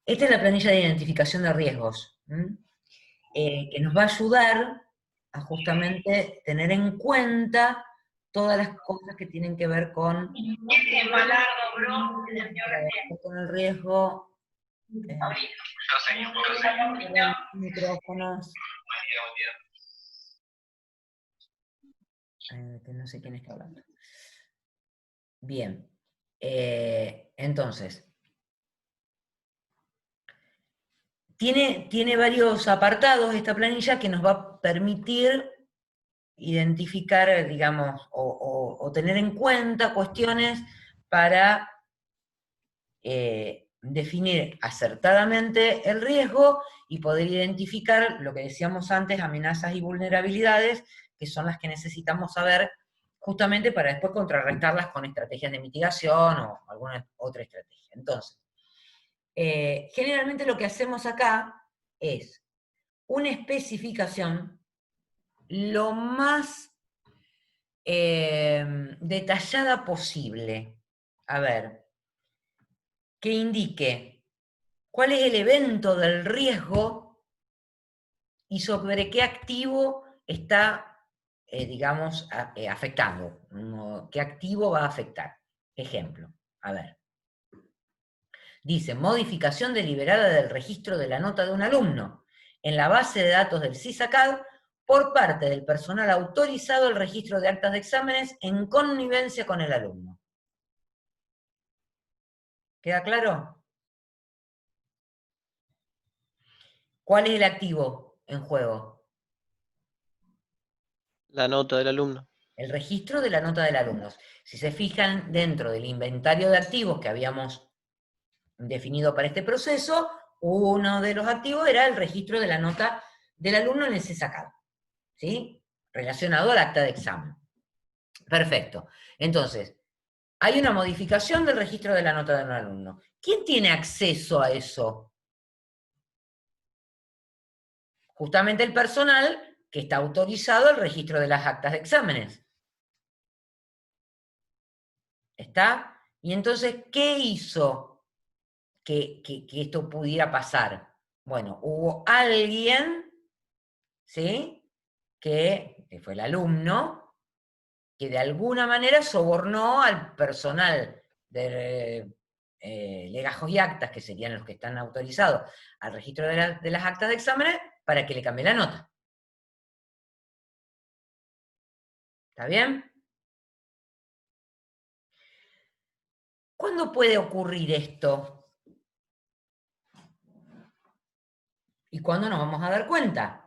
Esta es la planilla de identificación de riesgos, que nos va a ayudar a justamente tener en cuenta todas las cosas que tienen que ver con el riesgo, micrófonos, que no sé quién está hablando. Bien, entonces, tiene varios apartados esta planilla que nos va a permitir identificar, digamos, o tener en cuenta cuestiones para definir acertadamente el riesgo y poder identificar lo que decíamos antes, amenazas y vulnerabilidades, que son las que necesitamos saber justamente para después contrarrestarlas con estrategias de mitigación o alguna otra estrategia. Entonces, generalmente lo que hacemos acá es una especificación lo más detallada posible. A ver, que indique cuál es el evento del riesgo y sobre qué activo está, digamos, afectando, qué activo va a afectar. Ejemplo, a ver. Dice, modificación deliberada del registro de la nota de un alumno en la base de datos del CISACAD por parte del personal autorizado al registro de actas de exámenes en connivencia con el alumno. ¿Queda claro? ¿Cuál es el activo en juego? La nota del alumno. El registro de la nota del alumno. Si se fijan, dentro del inventario de activos que habíamos definido para este proceso, uno de los activos era el registro de la nota del alumno en el CISACAD, ¿sí? Relacionado al acta de examen. Perfecto. Entonces, hay una modificación del registro de la nota de un alumno. ¿Quién tiene acceso a eso? Justamente el personal que está autorizado al registro de las actas de exámenes. ¿Está? Y entonces, ¿qué hizo que esto pudiera pasar? Bueno, hubo alguien, ¿sí? Que fue el alumno, que de alguna manera sobornó al personal de legajos y actas, que serían los que están autorizados al registro de las actas de exámenes, para que le cambie la nota. ¿Está bien? ¿Cuándo puede ocurrir esto? ¿Y cuándo nos vamos a dar cuenta?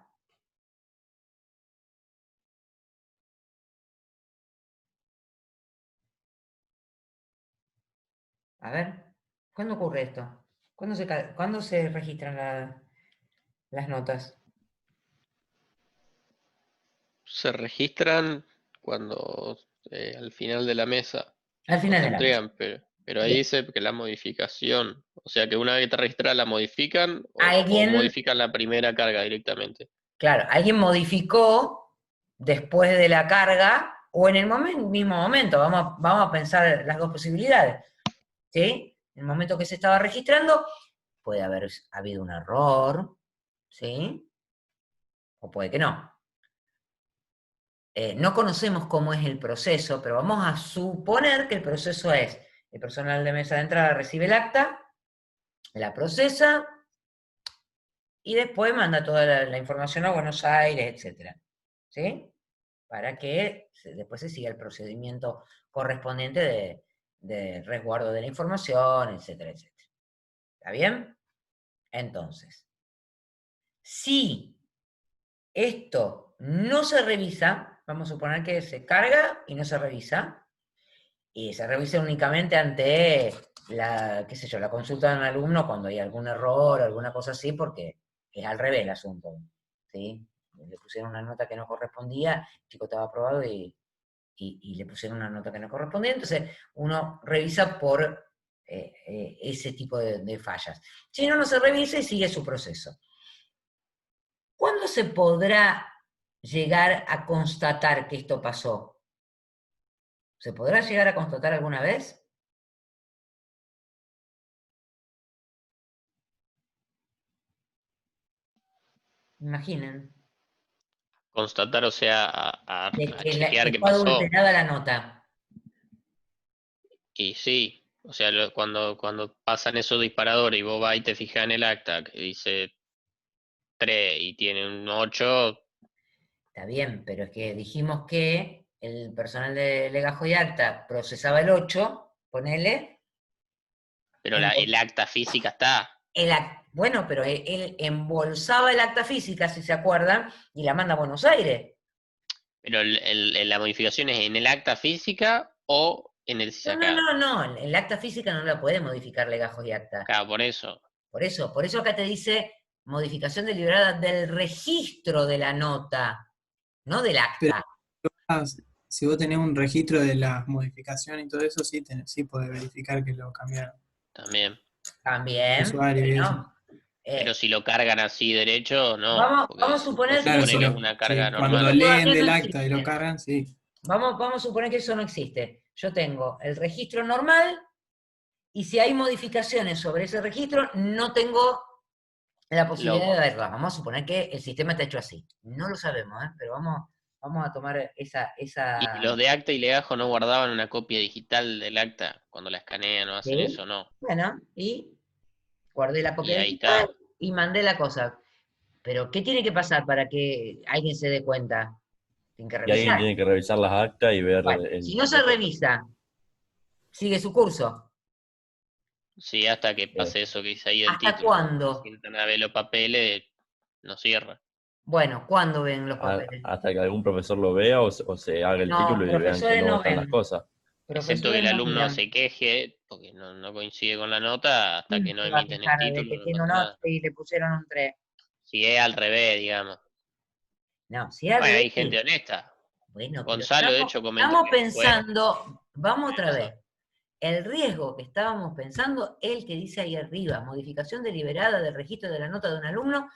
A ver, ¿cuándo ocurre esto? ¿Cuándo se registran las notas? Se registran cuando al final de la mesa Al o final se de la mesa. entregan, pero ahí Bien. dice que la modificación, o sea que una vez que está registrada la modifican o Alguien, modifican la primera carga directamente. claro, alguien modificó después de la carga o en el mismo momento. Vamos a pensar las dos posibilidades. ¿Sí? En el momento que se estaba registrando, puede haber habido un error, ¿sí? O puede que no. No conocemos cómo es el proceso, pero vamos a suponer que el proceso es, el personal de mesa de entrada recibe el acta, la procesa y después manda toda la información a Buenos Aires, etc. ¿Sí? Para que después se siga el procedimiento correspondiente de resguardo de la información, etcétera, etcétera. ¿Está bien? Entonces, si esto no se revisa, vamos a suponer que se carga y no se revisa, y se revisa únicamente ante la, qué sé yo, la consulta de un alumno cuando hay algún error, alguna cosa así, porque es al revés el asunto, ¿sí? Le pusieron una nota que no correspondía, el chico estaba aprobado y le pusieron una nota que no correspondía, entonces uno revisa por ese tipo de fallas. Si no, no se revisa y sigue su proceso. ¿Cuándo se podrá llegar a constatar que esto pasó? ¿Se podrá llegar a constatar alguna vez? Imaginen. Constatar, o sea, De a que chequear qué fue pasó. adulterada la nota. Y sí, o sea, cuando pasan esos disparadores y vos vas y te fijas en el acta que dice 3 y tiene un 8, Está bien, pero es que dijimos que el personal de legajo y acta procesaba el 8, ponele, pero el embol- acta física está. bueno, pero él embolsaba el acta física, si se acuerdan, y la manda a Buenos Aires. Pero la modificación es en el acta física o en el No, no, CISACAD. no, no, el acta física no la puede modificar legajos y acta. Claro, por eso. Por eso acá te dice modificación deliberada del registro de la nota, no del Pero acta. ah, si vos tenés un registro de las modificaciones y todo eso, sí, sí podés verificar que lo cambiaron. También. También, Usuario y eso. bueno, Pero eh, si lo cargan así derecho, no. Porque vamos a suponer vos que Claro, suponés si que es lo, una carga si cuando eso normal. leen todavía no del acta y lo existe. cargan, sí. Vamos a suponer que eso no existe. Yo tengo el registro normal y si hay modificaciones sobre ese registro, no tengo la posibilidad Lo, de verla. Vamos a suponer que el sistema está hecho así. No lo sabemos, ¿eh? Pero vamos a tomar y los de acta y legajo no guardaban una copia digital del acta cuando la escanean o hacen ¿sí? eso, no. Bueno, y guardé la Y copia ahí digital está. y mandé la cosa. Pero, ¿qué tiene que pasar para que alguien se dé cuenta? Tiene que Y alguien revisar. tiene que revisar las actas y ver Bueno, si no el se método. revisa, sigue su curso. Sí, hasta que Eh, pase eso que dice ahí del ¿Hasta título. Se cuándo? sientan a ver los papeles, no cierra. Bueno, ¿cuándo ven los papeles? Hasta que algún profesor lo vea o se haga el No, título y vean que profesores no no están las ven. cosas. Excepto que Profesores el no alumno miran. se queje, porque no coincide con la nota, hasta ¿Quién que no se va a emiten el quejar de título, que no tiene un pasa 8 nada. y le pusieron un 3? Si es al revés, digamos. No, si es al Bueno, revés, hay sí. gente honesta. Bueno, pero Gonzalo, de hecho, comentó estamos que fue pensando, vamos otra eso. vez. El riesgo que estábamos pensando, el que dice ahí arriba, modificación deliberada del registro de la nota de un alumno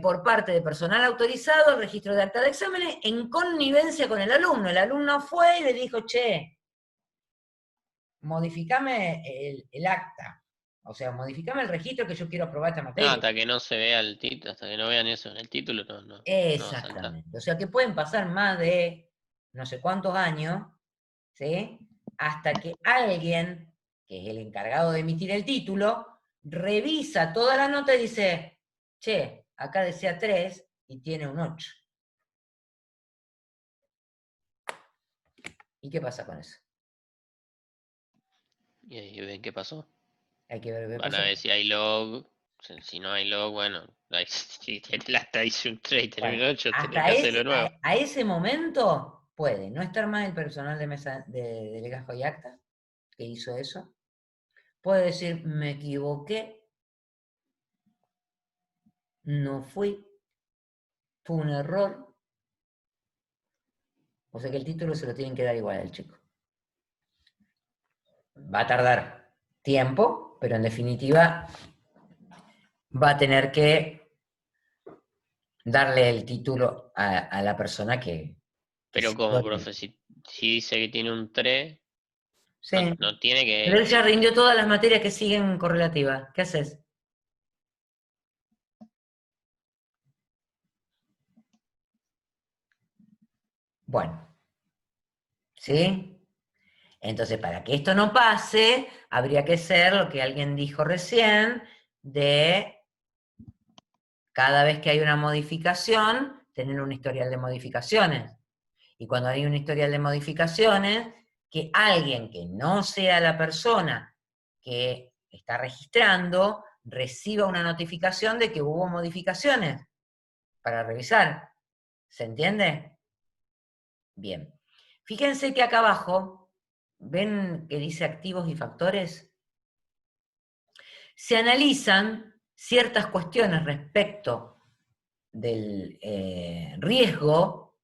por parte de personal autorizado al registro de acta de exámenes en connivencia con el alumno. El alumno fue y le dijo, che, modificame el acta. O sea, modificame el registro que yo quiero aprobar esta No, materia. hasta que no se vea el título, hasta que no vean eso en el título, no va a saltar. Exactamente. O sea que pueden pasar más de no sé cuántos años, ¿sí? Hasta que alguien, que es el encargado de emitir el título, revisa toda la nota y dice, che, acá decía 3 y tiene un 8. ¿Y qué pasa con eso? Y ahí ven qué pasó. Hay que ver qué Van a pasó. ver si hay log. Si no hay log, bueno, si tiene el acta dice un 3 y tiene Bueno, un 8, tenés hasta que hacerlo de nuevo. a ese momento puede no estar más el personal de mesa de legajo y acta que hizo eso. Puede decir, me equivoqué, no fui, fue un error. O sea que el título se lo tienen que dar igual al chico. Va a tardar tiempo, pero en definitiva va a tener que darle el título a la persona que Pero sí como puede. profe, si dice que tiene un 3, Sí, no tiene pero él ya que rindió todas las materias que siguen correlativas. ¿Qué haces? Bueno, ¿sí? Entonces, para que esto no pase, habría que ser lo que alguien dijo recién, de cada vez que hay una modificación, tener un historial de modificaciones. Y cuando hay un historial de modificaciones, que alguien que no sea la persona que está registrando reciba una notificación de que hubo modificaciones para revisar. ¿Se entiende? Bien. Fíjense que acá abajo, ¿ven que dice activos y factores? Se analizan ciertas cuestiones respecto del riesgo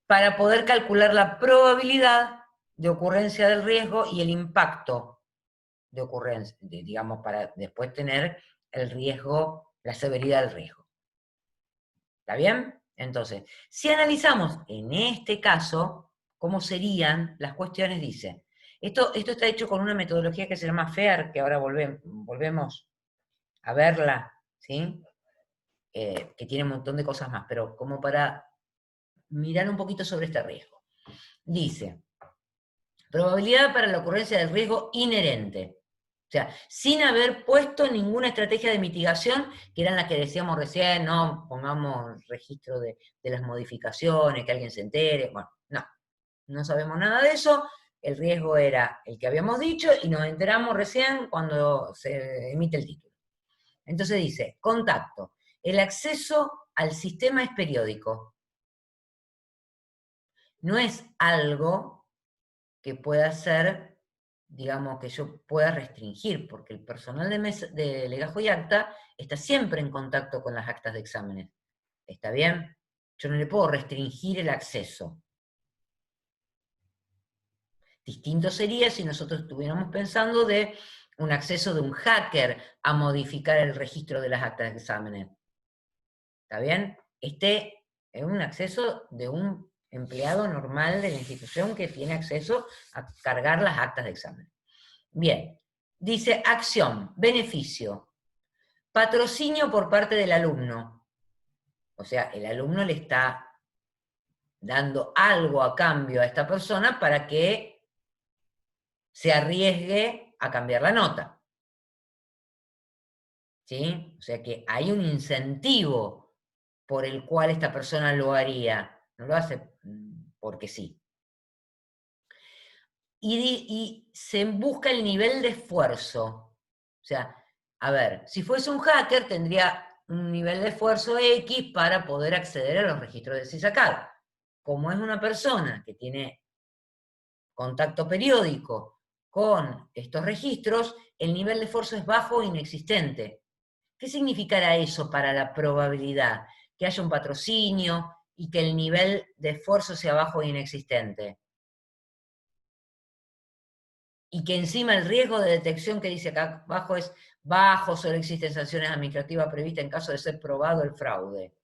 para poder calcular la probabilidad de ocurrencia del riesgo y el impacto de ocurrencia, digamos, para después tener el riesgo, la severidad del riesgo. ¿Está bien? Entonces, si analizamos en este caso cómo serían las cuestiones, dice, esto está hecho con una metodología que se llama FAIR, que ahora volvemos a verla, ¿sí? que tiene un montón de cosas más, pero como para mirar un poquito sobre este riesgo. Dice, probabilidad para la ocurrencia del riesgo inherente. O sea, sin haber puesto ninguna estrategia de mitigación, que eran las que decíamos recién, no pongamos registro de las modificaciones, que alguien se entere, bueno, no sabemos nada de eso, el riesgo era el que habíamos dicho, y nos enteramos recién cuando se emite el título. Entonces dice, contacto, el acceso al sistema es periódico. No es algo que pueda ser, digamos, que yo pueda restringir, porque el personal de legajo y acta está siempre en contacto con las actas de exámenes. ¿Está bien? Yo no le puedo restringir el acceso. Distinto sería si nosotros estuviéramos pensando de un acceso de un hacker a modificar el registro de las actas de exámenes. ¿Está bien? Este es un acceso de un empleado normal de la institución que tiene acceso a cargar las actas de examen. Bien, dice acción, beneficio, patrocinio por parte del alumno. O sea, el alumno le está dando algo a cambio a esta persona para que se arriesgue a cambiar la nota. ¿Sí? O sea que hay un incentivo por el cual esta persona lo haría. No lo hace porque sí. Y se busca el nivel de esfuerzo. O sea, a ver, si fuese un hacker tendría un nivel de esfuerzo X para poder acceder a los registros de CISACAD. Como es una persona que tiene contacto periódico con estos registros, el nivel de esfuerzo es bajo o inexistente. ¿Qué significará eso para la probabilidad? Que haya un patrocinio y que el nivel de esfuerzo sea bajo e inexistente. Y que encima el riesgo de detección que dice acá abajo es bajo, solo existen sanciones administrativas previstas en caso de ser probado el fraude.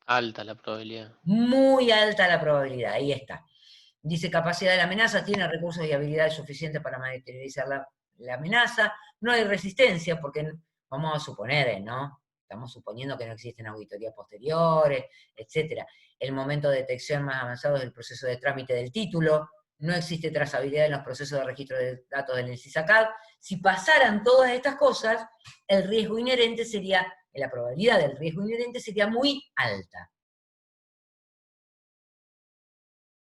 Alta la probabilidad. Muy alta la probabilidad, ahí está. Dice capacidad de la amenaza, tiene recursos y habilidades suficientes para materializar la amenaza. No hay resistencia, porque vamos a suponer, ¿no? Estamos suponiendo que no existen auditorías posteriores, etc. El momento de detección más avanzado es el proceso de trámite del título. No existe trazabilidad en los procesos de registro de datos del CISACAD. Si pasaran todas estas cosas, el riesgo inherente sería, la probabilidad del riesgo inherente sería muy alta.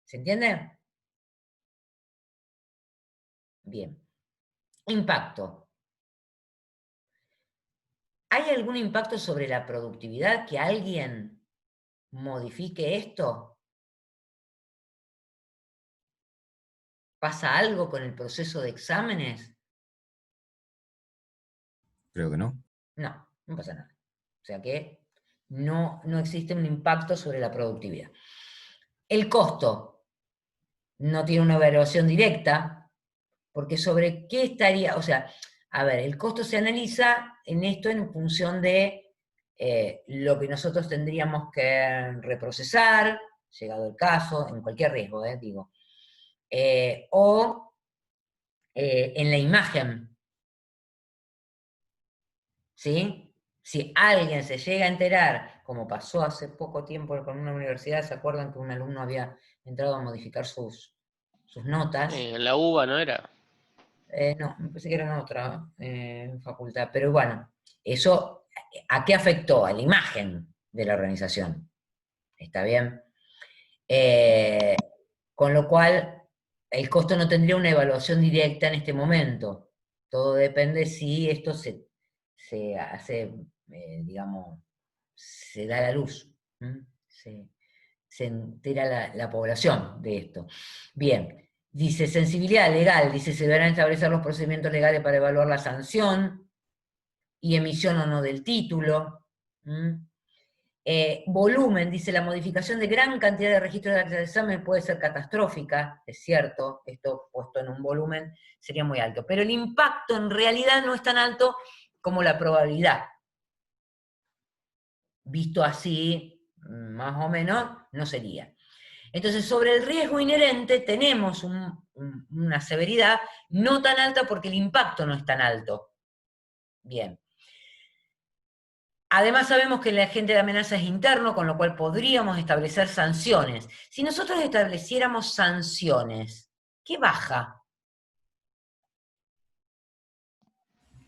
¿Se entiende? Bien. Impacto. ¿Hay algún impacto sobre la productividad que alguien modifique esto? ¿Pasa algo con el proceso de exámenes? Creo que no. No, no pasa nada. O sea que no existe un impacto sobre la productividad. El costo no tiene una evaluación directa, porque sobre qué estaría, o sea, a ver, el costo se analiza en esto en función de lo que nosotros tendríamos que reprocesar, llegado el caso, en cualquier riesgo, digo. O en la imagen. ¿Sí? Si alguien se llega a enterar, como pasó hace poco tiempo con una universidad, ¿se acuerdan que un alumno había entrado a modificar sus notas? La UBA, ¿no era? No, me parece que era en otra facultad, pero bueno, eso, ¿a qué afectó? A la imagen de la organización. ¿Está bien? Con lo cual, el costo no tendría una evaluación directa en este momento. Todo depende si esto se hace, digamos, se da a la luz. Se entera la población de esto. Bien. Dice, sensibilidad legal, dice, se deberán establecer los procedimientos legales para evaluar la sanción y emisión o no del título. Volumen, dice, la modificación de gran cantidad de registros de actas de examen puede ser catastrófica, es cierto, esto puesto en un volumen sería muy alto, pero el impacto en realidad no es tan alto como la probabilidad. Visto así, más o menos, no sería. Entonces, sobre el riesgo inherente tenemos una severidad no tan alta porque el impacto no es tan alto. Bien. Además sabemos que el agente de amenaza es interno, con lo cual podríamos establecer sanciones. Si nosotros estableciéramos sanciones, ¿qué baja?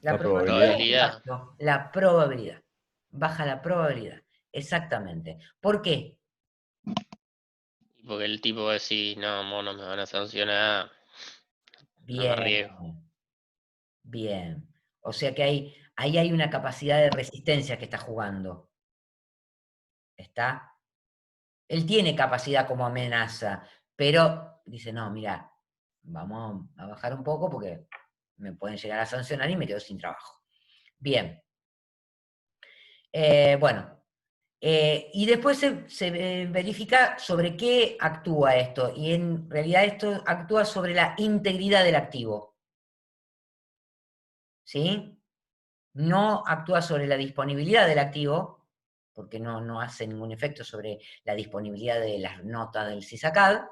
La probabilidad probabilidad. del impacto. La probabilidad. Baja la probabilidad. Exactamente. ¿Por qué? Porque el tipo va a decir, no, mono, me van a sancionar, no me Bien, arriesgo. bien. O sea que ahí hay una capacidad de resistencia que está jugando. ¿Está? Él tiene capacidad como amenaza, pero dice, no, mira, vamos a bajar un poco porque me pueden llegar a sancionar y me quedo sin trabajo. Bien. Bueno, y después se verifica sobre qué actúa esto, y en realidad esto actúa sobre la integridad del activo. ¿Sí? No actúa sobre la disponibilidad del activo, porque no hace ningún efecto sobre la disponibilidad de las notas del CISACAD,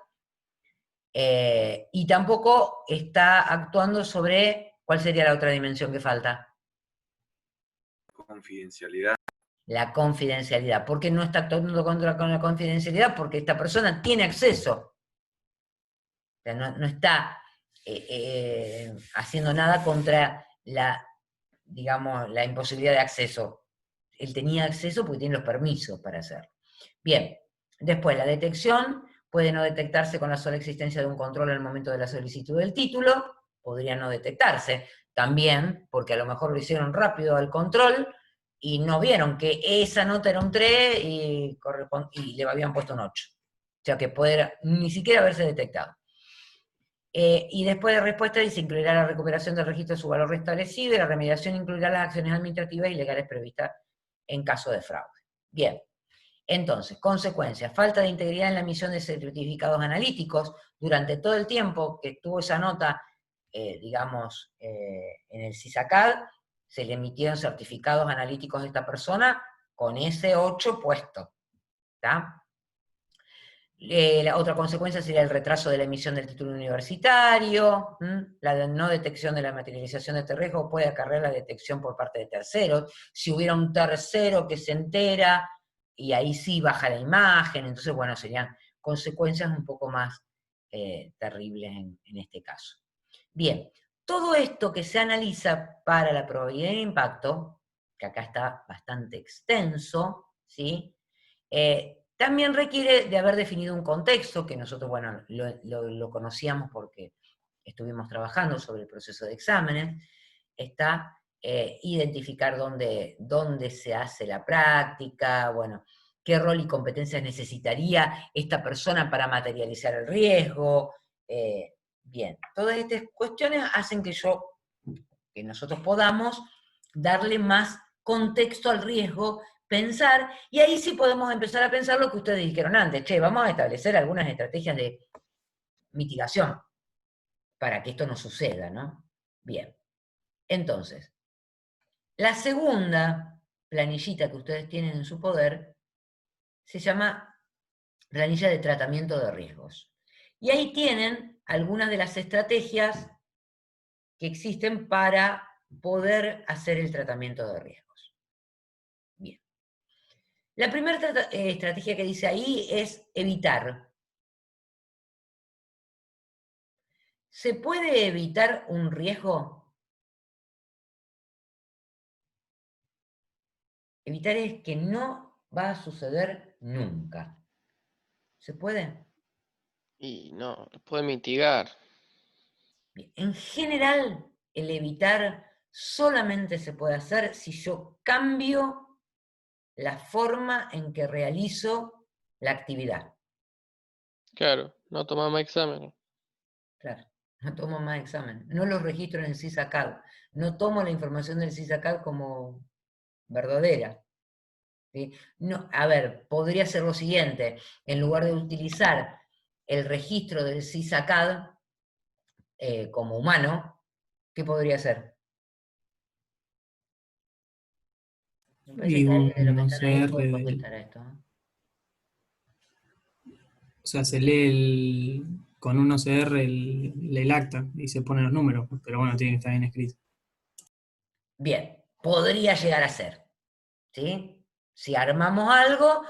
y tampoco está actuando sobre, ¿cuál sería la otra dimensión que falta? Confidencialidad. La confidencialidad. ¿Por qué no está actuando con la confidencialidad? Porque esta persona tiene acceso. O sea, no está haciendo nada contra digamos, la imposibilidad de acceso. Él tenía acceso porque tiene los permisos para hacerlo. Bien, después la detección puede no detectarse con la sola existencia de un control en el momento de la solicitud del título, podría no detectarse también, porque a lo mejor lo hicieron rápido al control y no vieron que esa nota era un 3 y le habían puesto un 8. O sea que puede ni siquiera haberse detectado. Y después de respuesta dice, incluirá la recuperación del registro de su valor restablecido y la remediación incluirá las acciones administrativas y legales previstas en caso de fraude. Bien, entonces, consecuencias, falta de integridad en la emisión de certificados analíticos. Durante todo el tiempo que tuvo esa nota, digamos, en el CISACAD, se le emitieron certificados analíticos de esta persona con ese 8 puesto. ¿Está? La otra consecuencia sería el retraso de la emisión del título universitario, la no detección de la materialización de este riesgo puede acarrear la detección por parte de terceros. Si hubiera un tercero que se entera, y ahí sí baja la imagen, entonces, bueno, serían consecuencias un poco más terribles en este caso. Bien, todo esto que se analiza para la probabilidad de impacto, que acá está bastante extenso, ¿sí? También requiere de haber definido un contexto, que nosotros, bueno, lo conocíamos porque estuvimos trabajando sobre el proceso de exámenes, está identificar dónde se hace la práctica, bueno, qué rol y competencias necesitaría esta persona para materializar el riesgo. Bien, todas estas cuestiones hacen que nosotros podamos darle más contexto al riesgo, pensar, y ahí sí podemos empezar a pensar lo que ustedes dijeron antes, che, vamos a establecer algunas estrategias de mitigación para que esto no suceda, ¿no? Bien, entonces, la segunda planillita que ustedes tienen en su poder se llama planilla de tratamiento de riesgos. Y ahí tienen algunas de las estrategias que existen para poder hacer el tratamiento de riesgos. Bien. La primera estrategia que dice ahí es evitar. ¿Se puede evitar un riesgo? Evitar es que no va a suceder nunca. ¿Se puede? Y no, lo puede mitigar. Bien. En general, el evitar solamente se puede hacer si yo cambio la forma en que realizo la actividad. Claro, no toma más exámenes. Claro, no tomo más examen. No lo registro en el CISACAD. No tomo la información del CISACAD como verdadera. ¿Sí? No, a ver, podría ser lo siguiente. En lugar de utilizar el registro del CISACAD como humano, ¿qué podría ser? Me parece Y que alguien de los un que están ahí OCR, puede contestar a esto. o sea, se lee con un OCR el acta y se ponen los números, pero bueno, tiene que estar bien escrito. Bien, podría llegar a ser. ¿sí? Si armamos algo,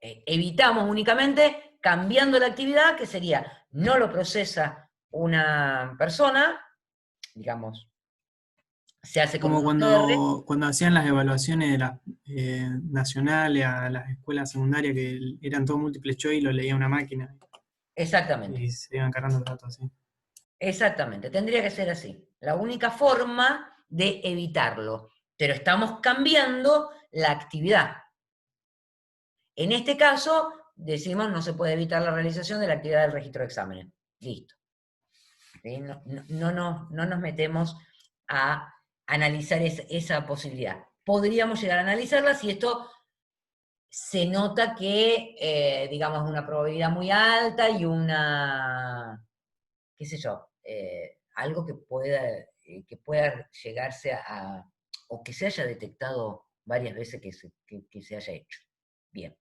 evitamos únicamente cambiando la actividad, que sería, no lo procesa una persona, digamos, se hace con Como un OCR. cuando hacían las evaluaciones de las nacionales a las escuelas secundarias, que eran todo múltiple choice y lo leía una máquina Exactamente, y se iban cargando el dato así. exactamente, tendría que ser así. La única forma de evitarlo, pero estamos cambiando la actividad. En este caso, decimos no se puede evitar la realización de la actividad del registro de exámenes. Listo. ¿Sí? No nos metemos a analizar esa posibilidad. Podríamos llegar a analizarla si esto se nota que, digamos, una probabilidad muy alta y una, qué sé yo, algo que pueda llegarse o que se haya detectado varias veces que se haya hecho. Bien,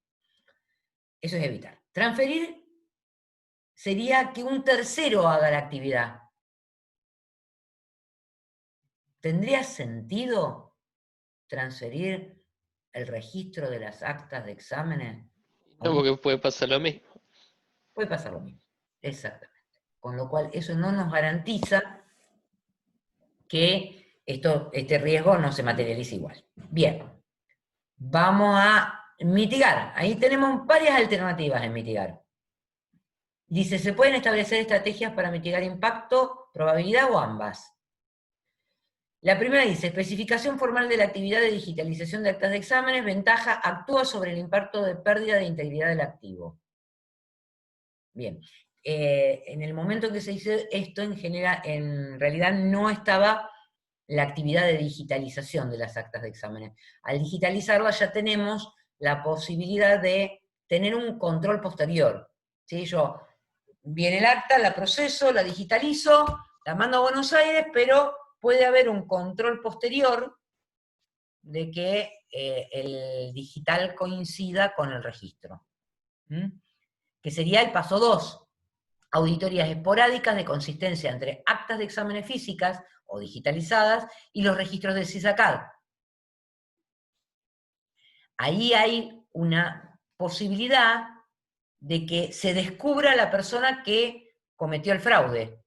eso es evitar. Transferir sería que un tercero haga la actividad. ¿Tendría sentido transferir el registro de las actas de exámenes? No, porque puede pasar lo mismo. Puede pasar lo mismo, exactamente. Con lo cual, eso no nos garantiza que este riesgo no se materialice igual. Bien, vamos a mitigar. Ahí tenemos varias alternativas en mitigar. Dice, ¿se pueden establecer estrategias para mitigar impacto, probabilidad o ambas? La primera dice, especificación formal de la actividad de digitalización de actas de exámenes, ventaja, actúa sobre el impacto de pérdida de integridad del activo. Bien, en el momento en que se hizo esto, en realidad no estaba la actividad de digitalización de las actas de exámenes. Al digitalizarla ya tenemos la posibilidad de tener un control posterior. ¿Sí? Yo, viene el acta, la proceso, la digitalizo, la mando a Buenos Aires, pero puede haber un control posterior de que el digital coincida con el registro. Que sería el paso 2. Auditorías esporádicas de consistencia entre actas de exámenes físicas o digitalizadas y los registros del CISACAD. Ahí hay una posibilidad de que se descubra la persona que cometió el fraude.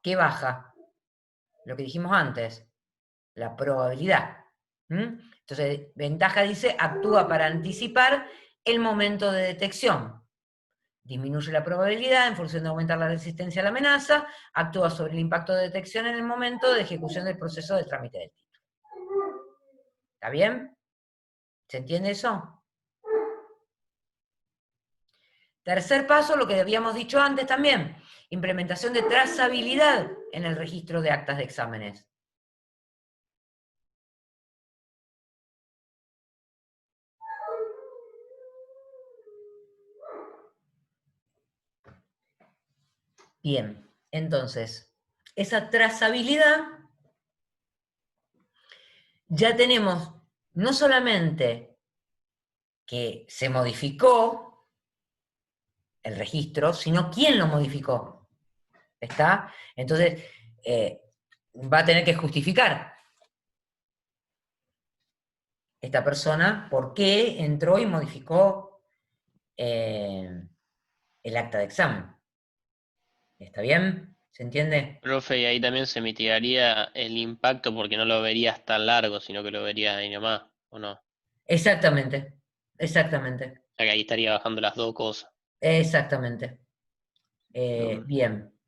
¿Qué baja? Lo que dijimos antes, la probabilidad. Entonces, ventaja dice, actúa para anticipar el momento de detección. Disminuye la probabilidad en función de aumentar la resistencia a la amenaza, actúa sobre el impacto de detección en el momento de ejecución del proceso de trámite del título. ¿Está bien? ¿Se entiende eso? Tercer paso, lo que habíamos dicho antes también, implementación de trazabilidad en el registro de actas de exámenes. Bien, entonces, esa trazabilidad ya tenemos no solamente que se modificó el registro, sino quién lo modificó. ¿Está? Entonces, va a tener que justificar esta persona por qué entró y modificó el acta de examen. ¿Está bien? ¿Se entiende? Profe, y ahí también se mitigaría el impacto porque no lo verías tan largo, sino que lo verías ahí nomás, ¿o no? O Exactamente, exactamente, sea que ahí estaría bajando las dos cosas. exactamente. Bien.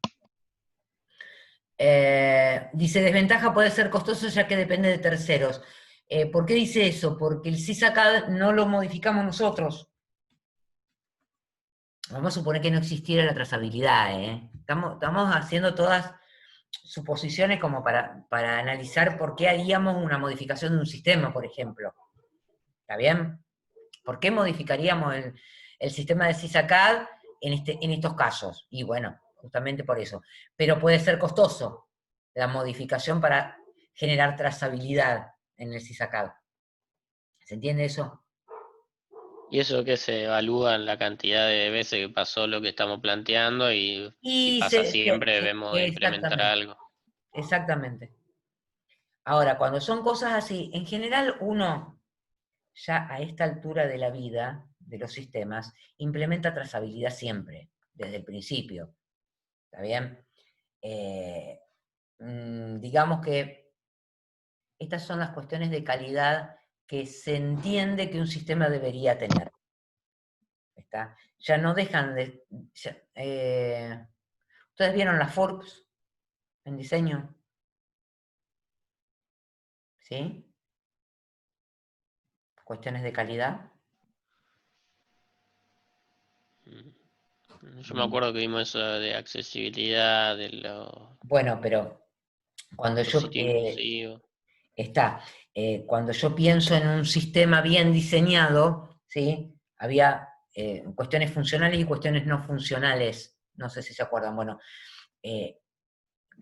Dice, desventaja puede ser costoso ya que depende de terceros. ¿Por qué dice eso? Porque el CISACAD no lo modificamos nosotros. Vamos a suponer que no existiera la trazabilidad, ¿eh? Estamos haciendo todas suposiciones como para analizar por qué haríamos una modificación de un sistema, por ejemplo. ¿Está bien? ¿Por qué modificaríamos el sistema de CISACAD en estos casos? Y bueno, justamente por eso. Pero puede ser costoso la modificación para generar trazabilidad en el CISACAD. ¿Se entiende eso? Y eso que se evalúa en la cantidad de veces que pasó lo que estamos planteando y si Y pasa siempre debemos implementar exactamente, algo. exactamente. Ahora, cuando son cosas así, en general uno, ya a esta altura de la vida, de los sistemas, implementa trazabilidad siempre, desde el principio. ¿Está bien? Digamos que estas son las cuestiones de calidad que se entiende que un sistema debería tener. ¿Está? Ya no dejan de... ¿ustedes vieron las FURPS en diseño? ¿Sí? Cuestiones de calidad. Yo me acuerdo que vimos eso de accesibilidad, de los Bueno, pero cuando yo... dispositivos inclusivos. cuando yo pienso en un sistema bien diseñado, ¿sí? Había cuestiones funcionales y cuestiones no funcionales. No sé si se acuerdan. Bueno,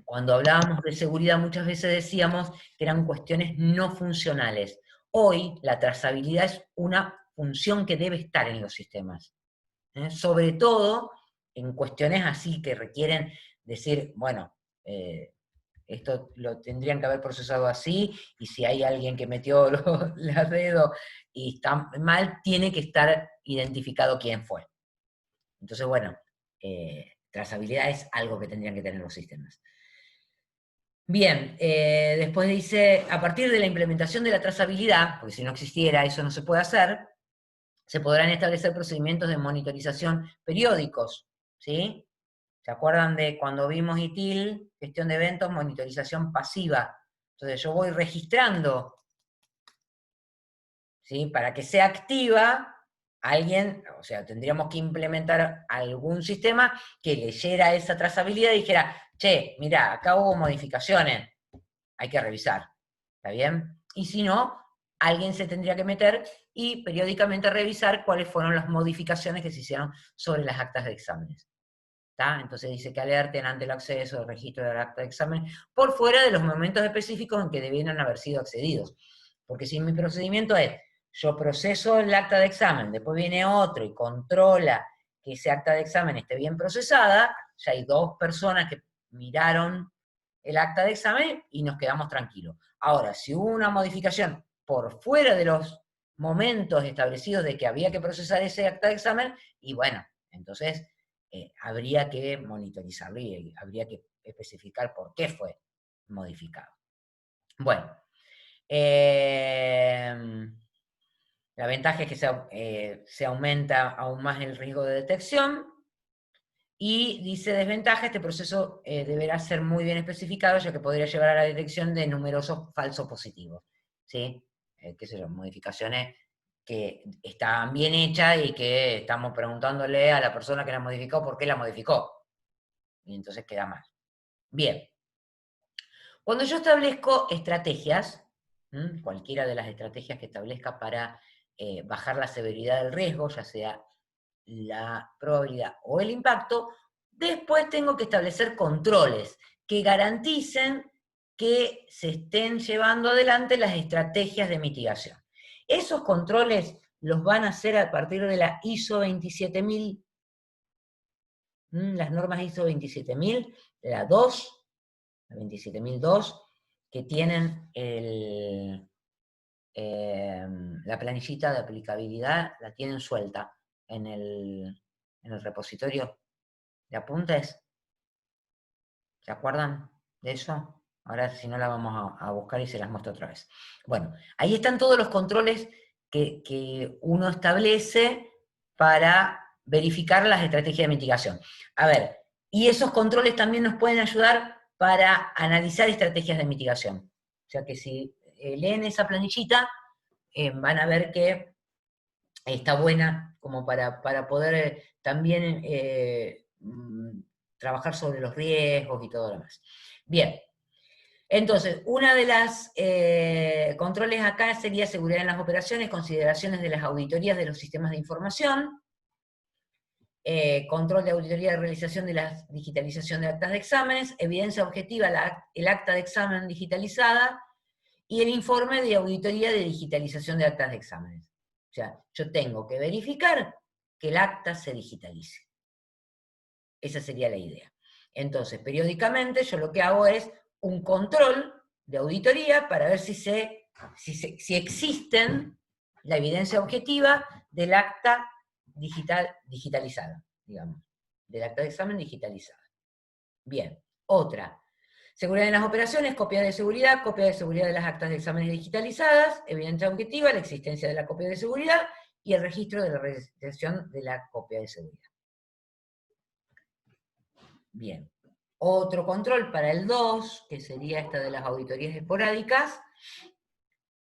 cuando hablábamos de seguridad muchas veces decíamos que eran cuestiones no funcionales. Hoy la trazabilidad es una función que debe estar en los sistemas. Sobre todo en cuestiones así que requieren decir, bueno, esto lo tendrían que haber procesado así, y si hay alguien que metió los dedos y está mal, tiene que estar identificado quién fue. Entonces, bueno, trazabilidad es algo que tendrían que tener los sistemas. Bien, después dice, a partir de la implementación de la trazabilidad, porque si no existiera eso no se puede hacer, se podrán establecer procedimientos de monitorización periódicos, ¿sí? ¿Se acuerdan de cuando vimos ITIL, gestión de eventos, monitorización pasiva? Entonces yo voy registrando, ¿sí? Para que sea activa, alguien, o sea, tendríamos que implementar algún sistema que leyera esa trazabilidad y dijera, che, mirá, acá hubo modificaciones, hay que revisar, ¿está bien? Y si no, alguien se tendría que meter y periódicamente revisar cuáles fueron las modificaciones que se hicieron sobre las actas de exámenes. ¿Está? Entonces dice que alerten ante el acceso al registro del acta de examen por fuera de los momentos específicos en que debieran haber sido accedidos. Porque si mi procedimiento es, yo proceso el acta de examen, después viene otro y controla que ese acta de examen esté bien procesada, ya hay dos personas que miraron el acta de examen y nos quedamos tranquilos. Ahora, si hubo una modificación por fuera de los momentos establecidos de que había que procesar ese acta de examen, y bueno, entonces habría que monitorizarlo y habría que especificar por qué fue modificado. Bueno, la ventaja es que se aumenta aún más el riesgo de detección. Y dice desventaja, este proceso deberá ser muy bien especificado, ya que podría llevar a la detección de numerosos falsos positivos. ¿Sí? Qué sé yo, modificaciones que estaban bien hechas y que estamos preguntándole a la persona que la modificó por qué la modificó. Y entonces queda mal. Bien. Cuando yo establezco estrategias, cualquiera de las estrategias que establezca para bajar la severidad del riesgo, ya sea la probabilidad o el impacto, después tengo que establecer controles que garanticen que se estén llevando adelante las estrategias de mitigación. Esos controles los van a hacer a partir de la ISO 27000, las normas ISO 27000, la 2, la 27002, que tienen la planillita de aplicabilidad, la tienen suelta en el repositorio de apuntes. ¿Se acuerdan de eso? Ahora si no la vamos a buscar y se las muestro otra vez. Bueno, ahí están todos los controles que uno establece para verificar las estrategias de mitigación. A ver, y esos controles también nos pueden ayudar para analizar estrategias de mitigación. O sea que si leen esa planillita, van a ver que está buena como para poder también trabajar sobre los riesgos y todo lo demás. Bien, entonces, una de las controles acá sería seguridad en las operaciones, consideraciones de las auditorías de los sistemas de información, control de auditoría de realización de la digitalización de actas de exámenes, evidencia objetiva, el acta de examen digitalizada, y el informe de auditoría de digitalización de actas de exámenes. O sea, yo tengo que verificar que el acta se digitalice. Esa sería la idea. Entonces, periódicamente yo lo que hago es un control de auditoría para ver si existen la evidencia objetiva del acta digitalizada, digamos, del acta de examen digitalizada. Bien, otra. Seguridad en las operaciones, copia de seguridad de las actas de exámenes digitalizadas, evidencia objetiva, la existencia de la copia de seguridad y el registro de la realización de la copia de seguridad. Bien. Otro control para el 2, que sería esta de las auditorías esporádicas,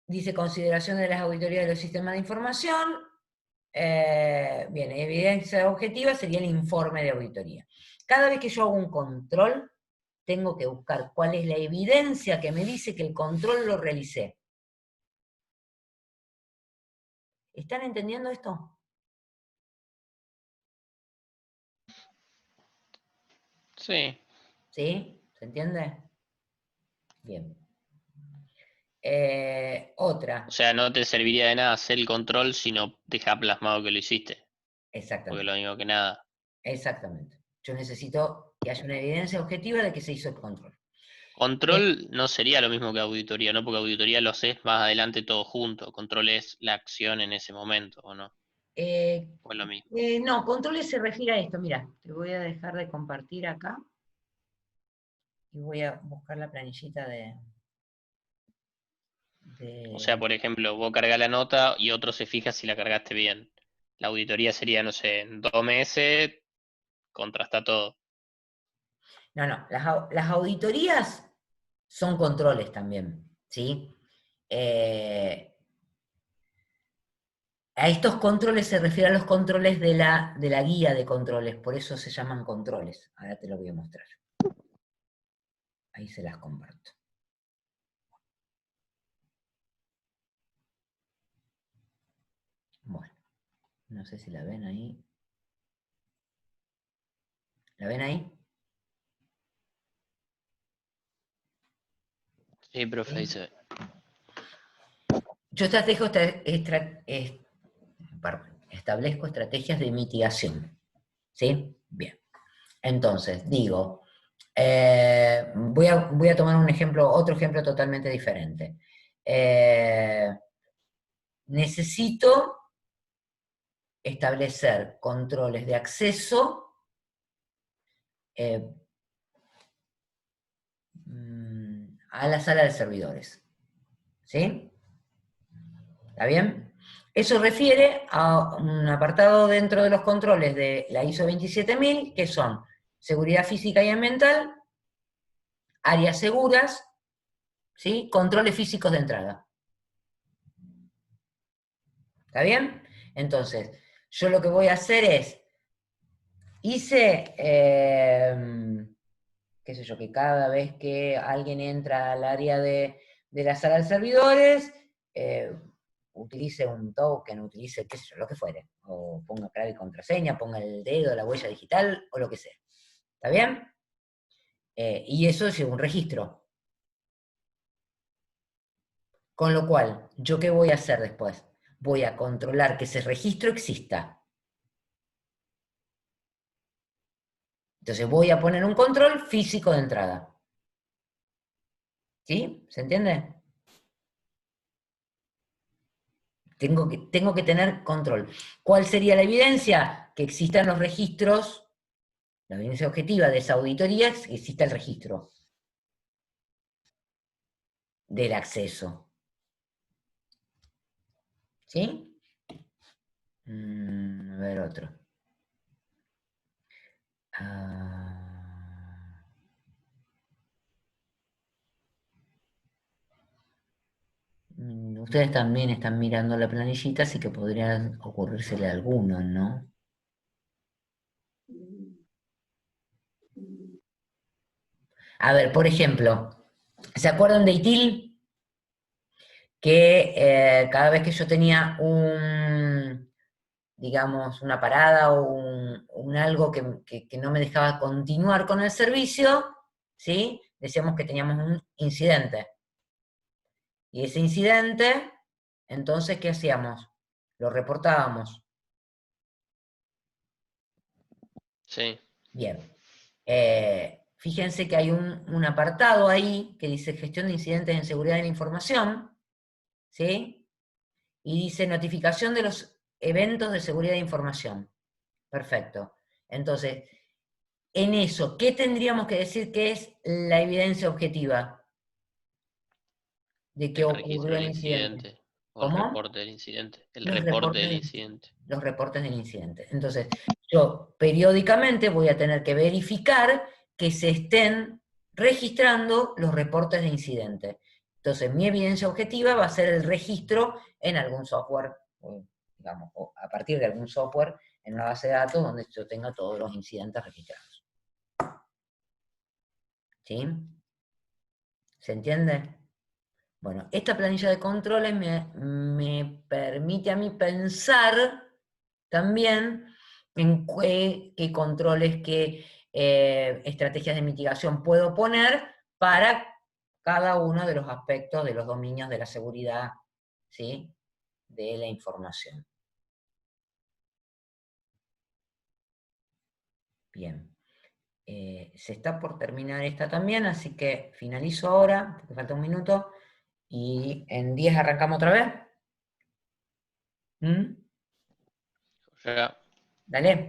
dice consideración de las auditorías de los sistemas de información. Bien, evidencia objetiva sería el informe de auditoría. Cada vez que yo hago un control, tengo que buscar cuál es la evidencia que me dice que el control lo realicé. ¿Están entendiendo esto? Sí. ¿Sí? ¿Se entiende? Bien. Otra. O sea, no te serviría de nada hacer el control si no deja plasmado que lo hiciste. Porque Exactamente. lo mismo que nada. Exactamente. Yo necesito que haya una evidencia objetiva de que se hizo el control. Control no sería lo mismo que auditoría, ¿no? Porque auditoría lo haces más adelante todo junto. Control es la acción en ese momento, ¿o no? O es lo mismo. No, controles se refiere a esto. Mira, te voy a dejar de compartir acá. Y voy a buscar la planillita O sea, por ejemplo, vos cargas la nota y otro se fija si la cargaste bien. La auditoría sería, no sé, en 2 meses, contrasta todo. No, las auditorías son controles también, ¿sí? A estos controles se refiere a los controles de la guía de controles, por eso se llaman controles. Ahora te lo voy a mostrar. Ahí se las comparto. Bueno, no sé si la ven ahí. ¿La ven ahí? Sí, profe, ahí se ve. Yo establezco estrategias de mitigación. ¿Sí? Bien. Entonces, digo, voy a tomar otro ejemplo totalmente diferente. Necesito establecer controles de acceso a la sala de servidores. ¿Sí? ¿Está bien? Eso refiere a un apartado dentro de los controles de la ISO 27000, que son seguridad física y ambiental, áreas seguras, ¿sí? Controles físicos de entrada. ¿Está bien? Entonces, yo lo que voy a hacer es, qué sé yo, que cada vez que alguien entra al área de la sala de servidores, utilice un token, utilice, qué sé yo, lo que fuere, o ponga clave y contraseña, ponga el dedo, la huella digital, o lo que sea. ¿Está bien? Y eso es un registro. Con lo cual, ¿yo qué voy a hacer después? Voy a controlar que ese registro exista. Entonces voy a poner un control físico de entrada. ¿Sí? ¿Se entiende? Tengo que tener control. ¿Cuál sería la evidencia? Que existan los registros, la evidencia objetiva de esa auditoría, es que exista el registro del acceso. ¿Sí? A ver otro. Ustedes también están mirando la planillita, así que podrían ocurrírsele alguno, ¿no? A ver, por ejemplo, ¿se acuerdan de ITIL? Que cada vez que yo tenía digamos, una parada o un algo que no me dejaba continuar con el servicio, ¿sí? Decíamos que teníamos un incidente. Y ese incidente, entonces, ¿qué hacíamos? Lo reportábamos. Sí. Bien. fíjense que hay un apartado ahí que dice gestión de incidentes en seguridad de la información, ¿sí? Y dice notificación de los eventos de seguridad de información. Perfecto. Entonces, en eso, ¿qué tendríamos que decir que es la evidencia objetiva de que ocurrió el incidente? O ¿Cómo? el reporte del incidente. El Los reporte del reportes, incidente. los reportes del incidente. Entonces, yo periódicamente voy a tener que verificar que se estén registrando los reportes de incidente. Entonces, mi evidencia objetiva va a ser el registro en algún software, digamos, o a partir de algún software en una base de datos donde yo tenga todos los incidentes registrados. ¿Sí? ¿Se entiende? Bueno, esta planilla de controles me permite a mí pensar también en qué controles, qué estrategias de mitigación puedo poner para cada uno de los aspectos de los dominios de la seguridad, ¿sí?, de la información. Bien. Se está por terminar esta también, así que finalizo ahora, porque falta un minuto, y en 10 arrancamos otra vez. ¿Mm? Ya. Dale.